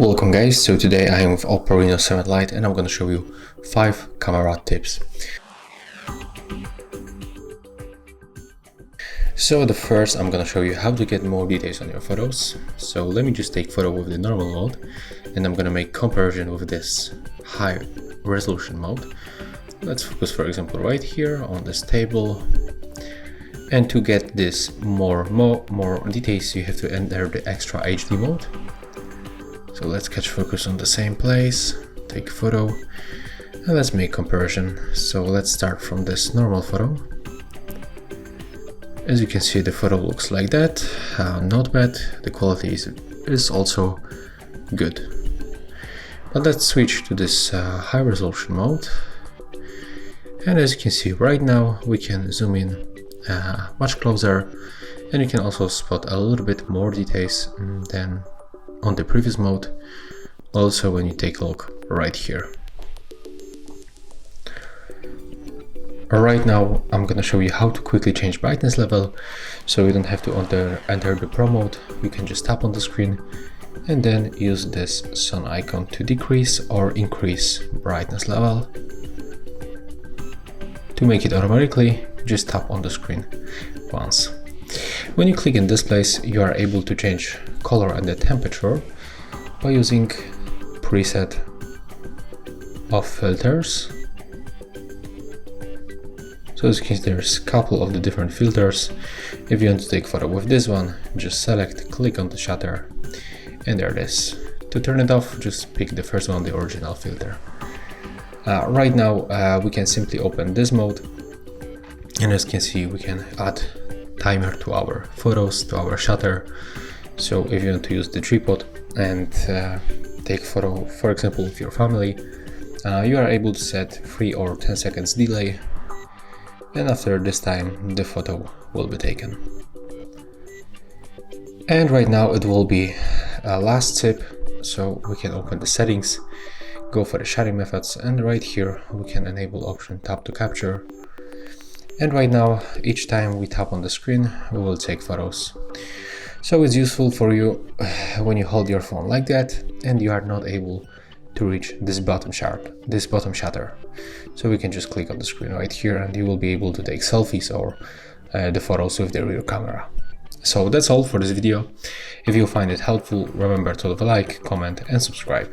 Welcome guys, so today I am with OPPO Reno 7 Lite and I'm going to show you 5 camera tips. So the first, I'm going to show you how to get more details on your photos. So let me just take photo with the normal mode and I'm going to make comparison with this high resolution mode. Let's focus for example right here on this table. And to get this more details, you have to enter the extra HD mode. So let's catch focus on the same place, take a photo, and let's make comparison. So let's start from this normal photo. As you can see, the photo looks like that, not bad, the quality is also good. But let's switch to this high resolution mode. And as you can see right now, we can zoom in much closer, and you can also spot a little bit more details than on the previous mode, also when you take a look right here. Right now I'm gonna show you how to quickly change brightness level, so you don't have to enter the Pro mode. You can just tap on the screen and then use this sun icon to decrease or increase brightness level. To make it automatically, just tap on the screen once. When you click in this place, you are able to change color and the temperature by using preset of filters. So as you can see, there's a couple of the different filters. If you want to take photo with this one, just select, click on the shutter, and there it is. To turn it off, just pick the first one, the original filter. Right now we can simply open this mode, and as you can see, we can add timer to our photos, to our shutter. So if you want to use the tripod and take photo, for example, with your family, you are able to set 3 or 10 seconds delay, and after this time the photo will be taken. And right now it will be a last tip, so we can open the settings, go for the shading methods, and right here we can enable option tap to capture. And right now, each time we tap on the screen, we will take photos. So it's useful for you when you hold your phone like that and you are not able to reach this bottom shutter. So we can just click on the screen right here and you will be able to take selfies or the photos with the rear camera. So that's all for this video. If you find it helpful, remember to leave a like, comment and subscribe.